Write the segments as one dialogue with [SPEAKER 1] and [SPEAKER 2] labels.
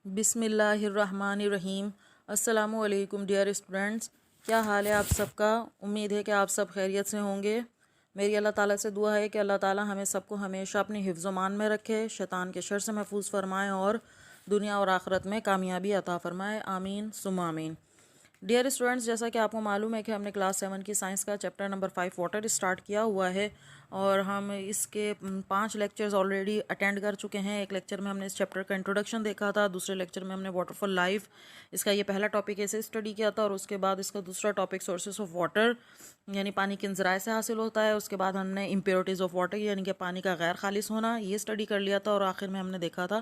[SPEAKER 1] बिस्मिल्लाहिर्रहमानिर्रहीम। अस्सलामुअलैकुम dear students, क्या हाल है आप सबका। उम्मीद है कि आप सब खैरियत से होंगे। मेरी अल्लाह ताला से दुआ है कि अल्लाह ताला हमें सबको हमेशा अपनी हिफ्ज़-ओ-मान में रखे, शैतान के शर से महफूज फरमाए और दुनिया और आखिरत में कामयाबी अता फरमाए। आमीन सुम्मा आमीन। डियर स्टूडेंट्स, जैसा कि आपको मालूम है कि हमने क्लास 7 की साइंस का चैप्टर नंबर 5 वाटर स्टार्ट किया हुआ है और हम इसके 5 लेक्चर्स ऑलरेडी अटेंड कर चुके हैं। एक लेक्चर में हमने इस चैप्टर का इंट्रोडक्शन देखा था, दूसरे लेक्चर में हमने वाटर फॉर लाइफ इसका ये पहला टॉपिक ऐसे स्टडी किया था और उसके बाद इसका दूसरा टॉपिक सोर्सेस ऑफ वाटर यानी पानी किन ज़राए से हासिल होता है। उसके बाद हमने इम्प्योरिटीज़ ऑफ वाटर यानी कि पानी का गैर खालिस होना ये स्टडी कर लिया था और आखिर में हमने देखा था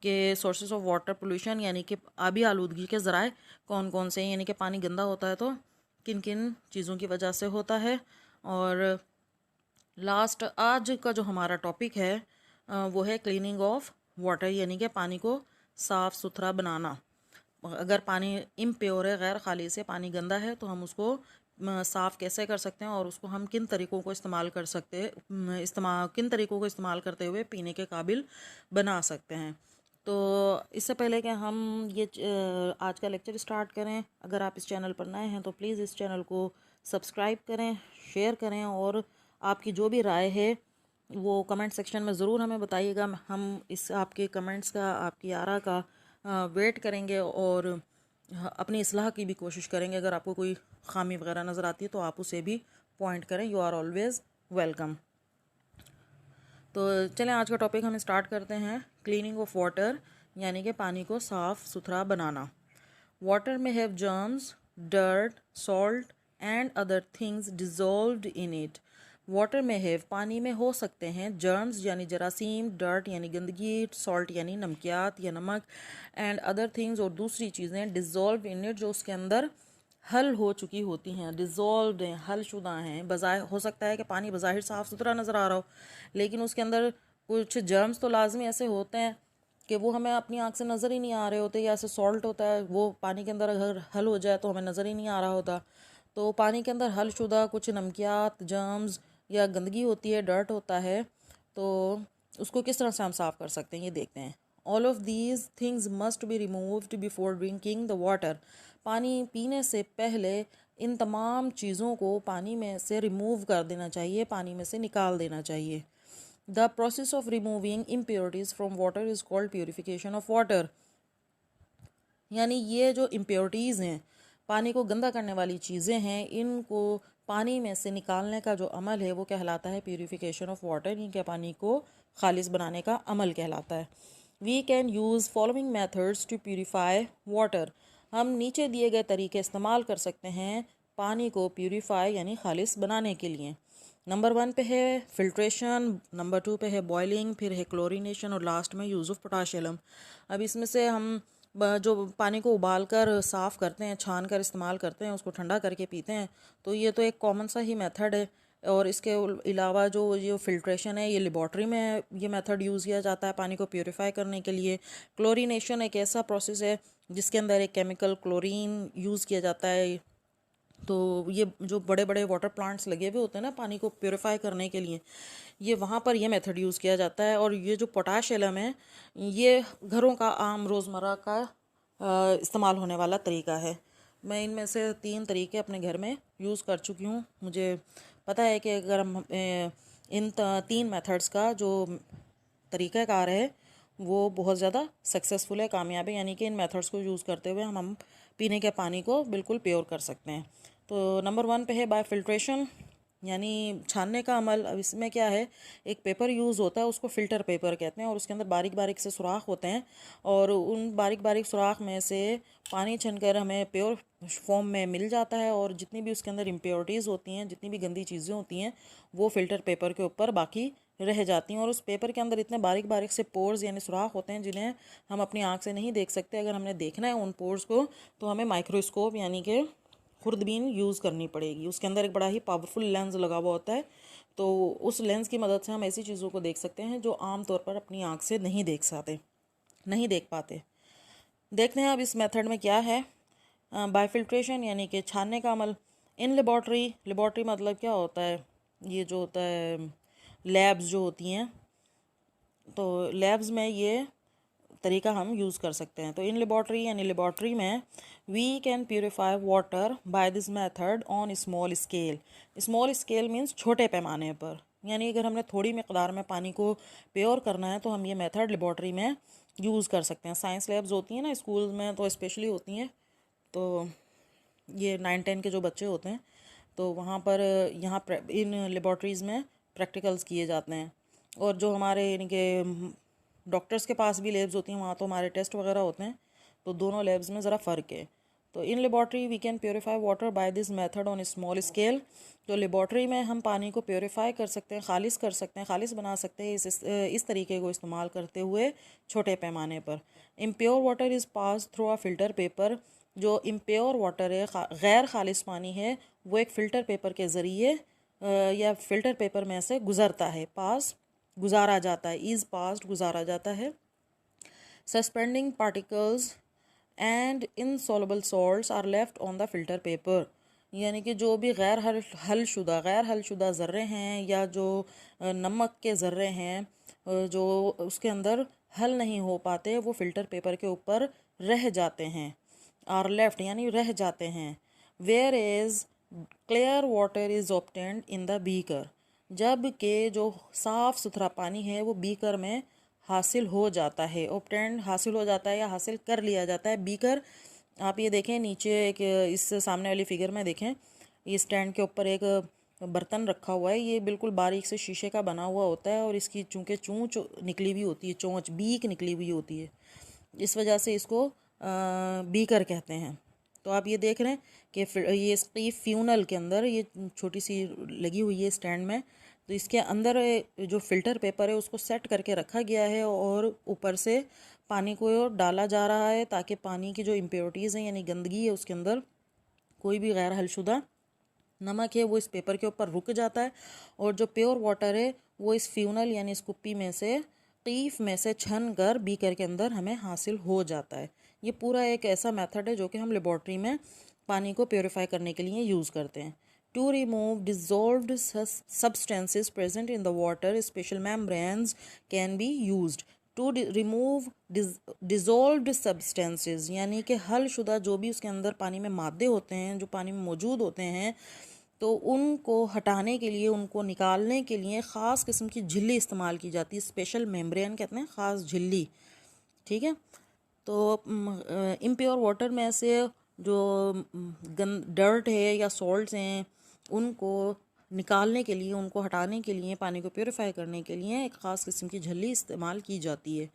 [SPEAKER 1] कि सोर्सेस ऑफ वाटर पोल्यूशन यानी कि आबी आलूदगी के ज़राए कौन कौन से यानी कि पानी गंदा होता है तो किन किन चीज़ों की वजह से होता है। और लास्ट आज का जो हमारा टॉपिक है वो है क्लीनिंग ऑफ वाटर यानी कि पानी को साफ़ सुथरा बनाना। अगर पानी इम्प्योर है, गैर खालिस है, पानी गंदा है तो हम उसको साफ़ कैसे कर सकते हैं और उसको हम किन तरीक़ों को इस्तेमाल कर सकते हैं, किन तरीक़ों को इस्तेमाल करते हुए पीने के काबिल बना सकते हैं। तो इससे पहले कि हम ये आज का लेक्चर स्टार्ट करें, अगर आप इस चैनल पर नए हैं तो प्लीज़ इस चैनल को सब्सक्राइब करें, शेयर करें और आपकी जो भी राय है वो कमेंट सेक्शन में ज़रूर हमें बताइएगा। हम इस आपके कमेंट्स का, आपकी आरा का वेट करेंगे और अपनी इस्लाह की भी कोशिश करेंगे। अगर आपको कोई ख़ामी वगैरह नज़र आती है तो आप उसे भी पॉइंट करें। You are always welcome. तो चलें आज का टॉपिक हम स्टार्ट करते हैं। क्लीनिंग ऑफ वाटर यानी कि पानी को साफ़ सुथरा बनाना। वाटर में have germs, dirt, salt and other things dissolved in it. Water में हैव पानी में हो सकते हैं जर्म्स यानी जरासीम, डर्ट यानी गंदगी, सॉल्ट यानी नमकियात या नमक एंड अदर थिंग्स और दूसरी चीज़ें डिज़ोल्व इन इट जो उसके अंदर हल हो चुकी होती हैं, डिज़ोल्व हैं, हल शुदा हैं। बज़ाहिर हो सकता है कि पानी बज़ाहिर साफ़ सुथरा नज़र आ रहा हो लेकिन उसके अंदर कुछ जर्म्स तो लाजमी ऐसे होते हैं कि वो हमें अपनी आँख से नज़र ही नहीं आ रहे होते, या ऐसे सॉल्ट होता है वो पानी के अंदर अगर हल हो जाए तो हमें नज़र ही नहीं आ रहा होता। तो पानी के अंदर हल शुदा कुछ नमकियात, जर्म्स या गंदगी होती है, डर्ट होता है, तो उसको किस तरह से हम साफ़ कर सकते हैं ये देखते हैं। All of these things must be removed before drinking the water. पानी पीने से पहले इन तमाम चीज़ों को पानी में से रिमूव कर देना चाहिए, पानी में से निकाल देना चाहिए। The process of removing impurities from water is called purification of water. यानी ये जो इम्प्योरिटीज़ हैं, पानी को गंदा करने वाली चीज़ें हैं, इनको पानी में से निकालने का जो अमल है वो कहलाता है प्योरीफिकेशन ऑफ वाटर। इनके पानी को खालिस बनाने का अमल कहलाता है। We can use following methods to purify water. हम नीचे दिए गए तरीके इस्तेमाल कर सकते हैं पानी को प्योरीफाई यानी खालिस बनाने के लिए। नंबर 1 पे है फिल्ट्रेशन, नंबर 2 पे है बॉयलिंग, फिर है क्लोरीनेशन और लास्ट में यूज़ ऑफ पोटाशियम। अब इसमें से हम जो पानी को उबाल कर साफ़ करते हैं, छान कर इस्तेमाल करते हैं, उसको ठंडा करके पीते हैं, तो ये तो एक कॉमन सा ही मेथड है। और इसके अलावा जो फिल्ट्रेशन है ये लेबॉर्ट्री में ये मेथड यूज़ किया जाता है पानी को प्योरीफाई करने के लिए। क्लोरीनेशन एक ऐसा प्रोसेस है जिसके अंदर एक केमिकल क्लोरीन यूज़ किया जाता है। तो ये जो बड़े बड़े वाटर प्लांट्स लगे हुए होते हैं ना पानी को प्योरीफाई करने के लिए, ये वहाँ पर ये मेथड यूज़ किया जाता है। और ये जो पोटाश एलम है ये घरों का आम रोज़मर्रा का इस्तेमाल होने वाला तरीका है। मैं इनमें से 3 तरीके अपने घर में यूज़ कर चुकी हूँ। मुझे पता है कि अगर हम इन 3 मेथड्स का जो तरीक़ाकार है वो बहुत ज़्यादा सक्सेसफुल है, कामयाब है। यानी कि इन मेथड्स को यूज़ करते हुए हम पीने के पानी को बिल्कुल प्योर कर सकते हैं। तो नंबर 1 पे है बाय फिल्ट्रेशन यानी छानने का अमल। अब इसमें क्या है, एक पेपर यूज़ होता है उसको फ़िल्टर पेपर कहते हैं और उसके अंदर बारीक बारीक से सुराख होते हैं और उन बारीक बारीक सुराख में से पानी छनकर हमें प्योर फॉर्म में मिल जाता है और जितनी भी उसके अंदर इम्प्योरिटीज़ होती हैं, जितनी भी गंदी चीज़ें होती हैं वो फ़िल्टर पेपर के ऊपर बाकी रह जाती हैं। और उस पेपर के अंदर इतने बारीक बारीक से पोर्स यानी सुराख होते हैं जिन्हें हम अपनी आँख से नहीं देख सकते। अगर हमने देखना है उन पोर्स को तो हमें माइक्रोस्कोप यानी कि खुर्दबीन यूज़ करनी पड़ेगी। उसके अंदर एक बड़ा ही पावरफुल लेंस लगा हुआ होता है, तो उस लेंस की मदद से हम ऐसी चीज़ों को देख सकते हैं जो आम तौर पर अपनी आँख से नहीं देख पाते। देखते हैं अब इस मेथड में क्या है। बायफिल्ट्रेशन यानी कि छानने का अमल। इन लेबॉर्ट्री मतलब क्या होता है, ये जो होता है लैब्स जो होती हैं, तो लैब्स में ये तरीका हम यूज़ कर सकते हैं। तो इन लेबॉर्ट्री यानी लेबॉर्ट्री में we can purify water by this method on small scale. Small scale means छोटे पैमाने पर, यानी अगर हमने थोड़ी मकदार में पानी को प्योर करना है तो हम ये मेथड लेबॉर्ट्री में यूज़ कर सकते हैं। साइंस लैब्स होती हैं ना स्कूल में, तो स्पेशली होती हैं, तो ये 9-10 के जो बच्चे होते हैं तो वहाँ पर यहाँ इन लेबॉर्ट्रीज़ में प्रैक्टिकल्स किए जाते हैं। और जो हमारे यानी कि डॉक्टर्स के पास भी लैब्स होती हैं, वहाँ तो हमारे टेस्ट वगैरह होते हैं, तो दोनों लैब्स में ज़रा फ़र्क है। तो in laboratory we can purify water by this method on small scale. तो लेबॉर्ट्री में हम पानी को प्योरीफाई कर सकते हैं, खालिश कर सकते हैं, खालिश बना सकते हैं इस तरीके को इस्तेमाल करते हुए छोटे पैमाने पर। Impure water is pass through a filter paper. जो इम्प्योर वाटर है, गैर खालिश पानी है, वो एक फ़िल्टर पेपर के ज़रिए या फ़िल्टर पेपर में से गुज़रता है, पास गुजारा जाता है, इज़ पास्ड गुजारा जाता है। Suspending particles and insoluble salts are left on the filter paper. यानी कि जो भी गैर हल शुदा ज़र्रे हैं या जो नमक के ज़र्रे हैं जो उसके अंदर हल नहीं हो पाते, वो फ़िल्टर पेपर के ऊपर रह जाते हैं। आर लेफ्ट यानी रह जाते हैं। Where is clear water is obtained in the beaker. जब के जो साफ़ सुथरा पानी है वो बीकर में हासिल हो जाता है, ऑब्टेन्ड हासिल हो जाता है या हासिल कर लिया जाता है। बीकर आप ये देखें नीचे एक इस सामने वाली फिगर में देखें, ये स्टैंड के ऊपर एक बर्तन रखा हुआ है, ये बिल्कुल बारीक से शीशे का बना हुआ होता है और इसकी चूँकि चोंच निकली हुई होती है, चोंच बीक निकली हुई होती है, इस वजह से इसको बीकर कहते हैं। तो आप ये देख रहे हैं कि ये इसकी फ्यूनल के अंदर ये छोटी सी लगी हुई है स्टैंड में, तो इसके अंदर जो फ़िल्टर पेपर है उसको सेट करके रखा गया है और ऊपर से पानी को डाला जा रहा है ताकि पानी की जो इम्प्योरिटीज़ हैं यानी गंदगी है उसके अंदर कोई भी गैर हलशुदा नमक है वो इस पेपर के ऊपर रुक जाता है और जो प्योर वाटर है वो इस फ्यूनल यानी इस कुप्पी में से कीफ में से छन कर बीकर के अंदर हमें हासिल हो जाता है। ये पूरा एक ऐसा मेथड है जो कि हम लेबॉर्ट्री में पानी को प्योरीफाई करने के लिए यूज़ करते हैं। To remove dissolved substances present in the water special membranes can be used. To remove dissolved substances यानी कि हल शुदा जो भी उसके अंदर पानी में मादे होते हैं, जो पानी में मौजूद होते हैं, तो उनको हटाने के लिए, उनको निकालने के लिए ख़ास किस्म की झिल्ली इस्तेमाल की जाती है। स्पेशल मेम्ब्रेन कहते हैं, ख़ास झिल्ली। ठीक है, तो इम्प्योर वाटर में से जो डर्ट है या सॉल्ट्स हैं उनको निकालने के लिए, उनको हटाने के लिए, पानी को प्योरीफाई करने के लिए एक ख़ास किस्म की झिल्ली इस्तेमाल की जाती है।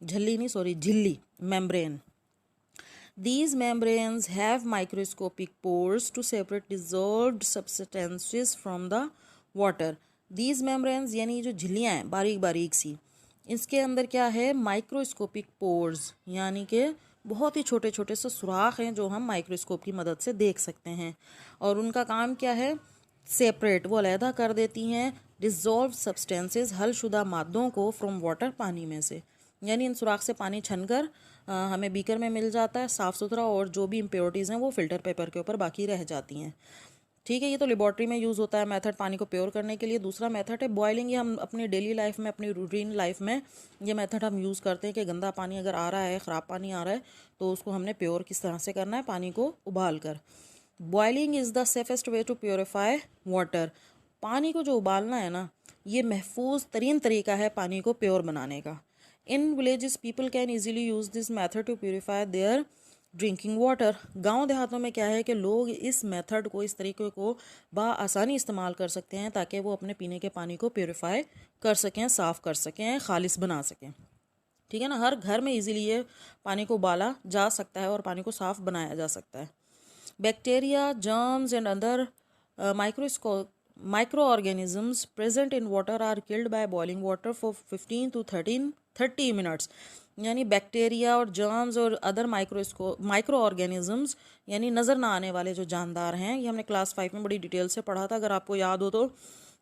[SPEAKER 1] झिल्ली, membrane. These membranes have microscopic pores to separate dissolved substances from the water. These membranes यानी जो झिल्लियाँ हैं बारीक बारीक सी, इसके अंदर क्या है, माइक्रोस्कोपिक पोर्स यानी कि बहुत ही छोटे छोटे से सुराख हैं जो हम माइक्रोस्कोप की मदद से देख सकते हैं। और उनका काम क्या है, सेपरेट, वो अलहदा कर देती हैं डिज़ोल्व सब्सटेंसेस, हल शुदा मादों को, फ्रॉम वाटर, पानी में से। यानी इन सुराख से पानी छनकर हमें बीकर में मिल जाता है साफ़ सुथरा, और जो भी इम्प्योरिटीज़ हैं वो फ़िल्टर पेपर के ऊपर बाकी रह जाती हैं। ठीक है, ये तो लेबॉर्ट्री में यूज़ होता है मेथड पानी को प्योर करने के लिए। दूसरा मेथड है बॉयलिंग। ये हम अपनी डेली लाइफ में, अपनी रूटीन लाइफ में ये मेथड हम यूज़ करते हैं कि गंदा पानी अगर आ रहा है, ख़राब पानी आ रहा है, तो उसको हमने प्योर किस तरह से करना है, पानी को उबाल कर। Boiling is the safest way to purify water. पानी को जो उबालना है ना, ये महफूज तरीन तरीका है पानी को प्योर बनाने का। In villages people can easily use this method to purify their drinking water. गांव देहातों में क्या है कि लोग इस मेथड को, इस तरीके को बआसानी इस्तेमाल कर सकते हैं ताकि वो अपने पीने के पानी को प्योरीफाई कर सकें, साफ़ कर सकें, खालिस बना सकें। ठीक है ना, हर घर में इजीली ये पानी को उबाला जा सकता है और पानी को साफ़ बनाया जा सकता है। Bacteria, germs and other microorganisms present in water are killed by boiling water for 15 to 30 minutes। यानी बैक्टीरिया और जर्म्स और अदर माइक्रो ऑर्गेनिजम्स यानी नज़र ना आने वाले जो जानदार हैं, ये हमने क्लास 5 में बड़ी डिटेल से पढ़ा था, अगर आपको याद हो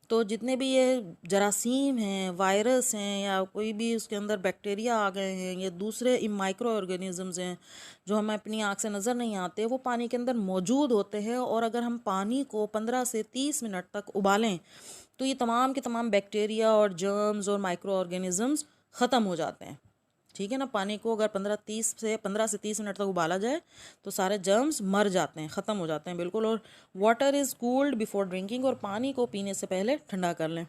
[SPEAKER 1] तो जितने भी ये जरासीम हैं, वायरस हैं, या कोई भी उसके अंदर बैक्टीरिया आ गए हैं, या दूसरे माइक्रो ऑर्गेनिजम्स हैं जो हमें अपनी आँख से नज़र नहीं आते, वो पानी के अंदर मौजूद होते हैं। और अगर हम पानी को 15 से 30 मिनट तक उबालें तो ये तमाम के तमाम बैक्टीरिया और जर्म्स और माइक्रो ऑर्गेनिजम्स ख़त्म हो जाते हैं। ठीक है ना। पानी को अगर 15 से 30 मिनट तक उबाला जाए तो सारे जर्म्स मर जाते हैं, ख़त्म हो जाते हैं बिल्कुल। और water is cooled before drinking, और पानी को पीने से पहले ठंडा कर लें।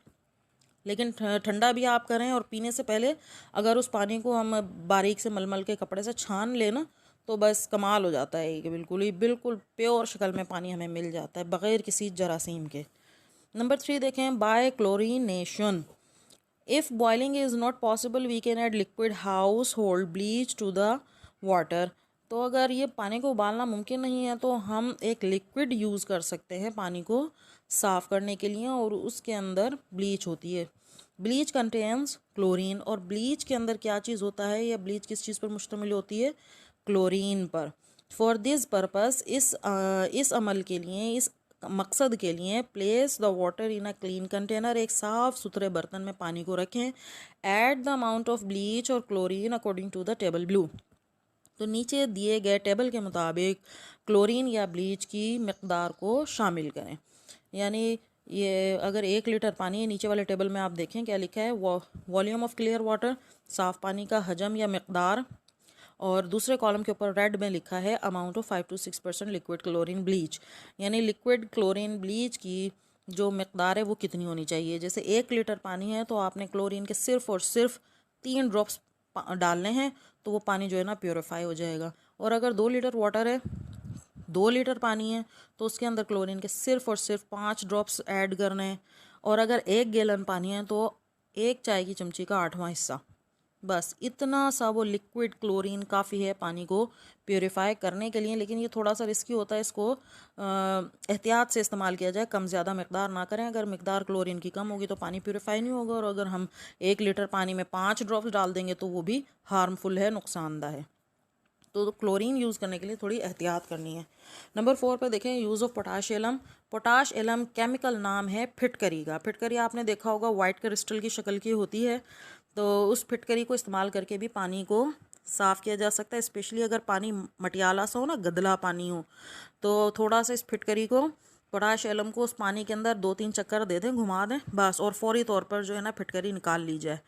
[SPEAKER 1] लेकिन ठंडा भी आप करें और पीने से पहले अगर उस पानी को हम बारीक से मलमल के कपड़े से छान लेना तो बस कमाल हो जाता है कि बिल्कुल प्योर शक्ल में पानी हमें मिल जाता है बग़ैर किसी जरासीम के। नंबर 3 देखें, by chlorination. If boiling is not possible we can add liquid household bleach to the water. तो अगर ये पानी को उबालना मुमकिन नहीं है तो हम एक लिक्विड यूज़ कर सकते हैं पानी को साफ़ करने के लिए, और उसके अंदर ब्लीच होती है। ब्लीच कंटेन्स क्लोरीन, और ब्लीच के अंदर क्या चीज़ होता है या ब्लीच किस चीज़ पर मुश्तमिल होती है? क्लोरीन पर। फॉर दिस पर्पस, इस अमल के लिए, इस मकसद के लिए, place the water in a clean container, एक साफ़ सुथरे बर्तन में पानी को रखें। Add the amount of bleach और chlorine according to the table blue. तो नीचे दिए गए टेबल के मुताबिक क्लोरीन या ब्लीच की मकदार को शामिल करें। यानी ये अगर 1 लीटर पानी है, नीचे वाले टेबल में आप देखें क्या लिखा है, वॉल्यूम ऑफ क्लियर वाटर, साफ़ पानी का हजम या मकदार, और दूसरे कॉलम के ऊपर रेड में लिखा है amount of 5 to 6% liquid chlorine bleach. यानी लिक्विड क्लोरीन ब्लीच की जो मकदार है वो कितनी होनी चाहिए। जैसे 1 लीटर पानी है तो आपने क्लोरीन के सिर्फ और सिर्फ 3 ड्रॉप्स डालने हैं तो वो पानी जो है ना प्योरीफाई हो जाएगा। और अगर 2 लीटर वाटर है, 2 लीटर पानी है तो उसके अंदर क्लोरीन के सिर्फ और सिर्फ 5 ड्रॉप्स ऐड करने हैं। और अगर 1 गैलन पानी है तो 1 चाय की चमची का 8वां हिस्सा, बस इतना सा वो लिक्विड क्लोरीन काफ़ी है पानी को प्योरीफाई करने के लिए। लेकिन ये थोड़ा सा रिस्की होता है, इसको एहतियात से इस्तेमाल किया जाए, कम ज़्यादा मकदार ना करें। अगर मकदार क्लोरीन की कम होगी तो पानी प्योरीफाई नहीं होगा, और अगर हम 1 लीटर पानी में 5 ड्रॉप्स डाल देंगे तो वो भी हार्मफुल है, नुकसानदा है। तो क्लोरीन यूज़ करने के लिए थोड़ी एहतियात करनी है। नंबर 4 पे देखें, use of potash alum. Potash alum chemical नाम है फिटकरी का। फिटकरी आपने देखा होगा वाइट क्रिस्टल की शक्ल की होती है, तो उस फिटकरी को इस्तेमाल करके भी पानी को साफ़ किया जा सकता है। स्पेशली अगर पानी मटियाला सा हो ना, गदला पानी हो, तो थोड़ा सा इस फिटकरी को, पोटाश एलम को उस पानी के अंदर 2-3 चक्कर दे दें, घुमा दें बस, और फौरी तौर पर जो है ना फिटकरी निकाल ली जाए।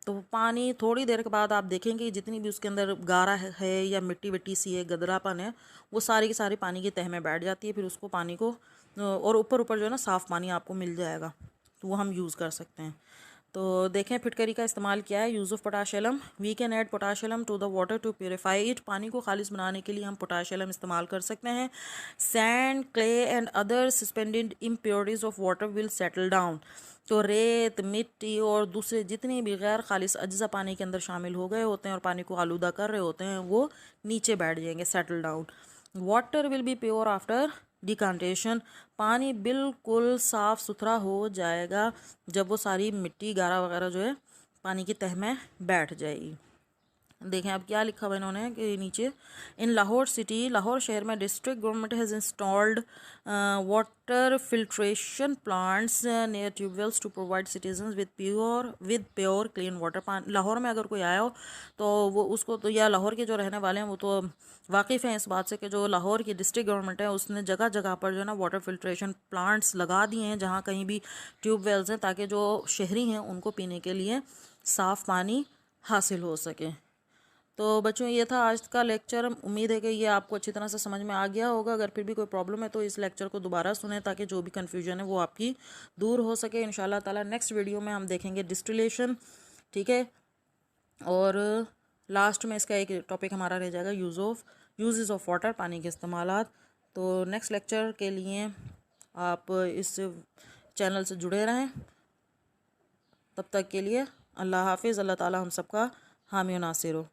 [SPEAKER 1] तो पानी थोड़ी देर के बाद आप देखेंगे जितनी भी उसके अंदर गारा है या मिट्टी विट्टी सी है, गदरापन है, वो सारी की सारी पानी की तह में बैठ जाती है। फिर उसको पानी को और ऊपर ऊपर जो है ना साफ़ पानी आपको मिल जाएगा, तो वो हम यूज़ कर सकते हैं। तो देखें फिटकरी का इस्तेमाल किया है। Use of potassium, we can add potassium to the water to purify it. पानी को खालिश बनाने के लिए हम पोटाशियम इस्तेमाल कर सकते हैं। Sand, clay and other suspended impurities of water will settle down. तो रेत, मिट्टी और दूसरे जितने भी गैर खालिश अज्जा पानी के अंदर शामिल हो गए होते हैं और पानी को आलूदा कर रहे होते हैं, वो नीचे बैठ जाएंगे, settle down. Water will be pure after decantation. पानी बिल्कुल साफ़ सुथरा हो जाएगा जब वो सारी मिट्टी गारा वगैरह जो है पानी की तह में बैठ जाएगी। देखें अब क्या लिखा हुआ इन्होंने कि नीचे, इन लाहौर सिटी, लाहौर शहर में district government has installed water filtration plants near tubewells to provide citizens with pure clean water. Lahore में अगर कोई आया हो तो वो उसको तो, या लाहौर के जो रहने वाले हैं वो तो वाकिफ़ हैं इस बात से कि जो लाहौर की डिस्ट्रिक्ट गवर्नमेंट है उसने जगह जगह पर जो है ना वाटर फिल्ट्रेशन प्लांट्स लगा दिए हैं जहाँ कहीं भी ट्यूबवेल्स हैं, ताकि जो शहरी हैं उनको पीने के लिए साफ़ पानी हासिल हो सके। तो बच्चों ये था आज का लेक्चर। उम्मीद है कि ये आपको अच्छी तरह से समझ में आ गया होगा। अगर फिर भी कोई प्रॉब्लम है तो इस लेक्चर को दोबारा सुनें ताकि जो भी कन्फ्यूजन है वो आपकी दूर हो सके। इंशाल्लाह ताला नेक्स्ट वीडियो में हम देखेंगे डिस्टिलेशन, ठीक है, और लास्ट में इसका एक टॉपिक हमारा रह जाएगा यूजेस ऑफ वाटर, पानी के इस्तेमालात। तो नेक्स्ट लेक्चर के लिए आप इस चैनल से जुड़े रहें। तब तक के लिए अल्लाह हाफिज़। अल्लाह ताला हम सबका हामी और नासिर हो।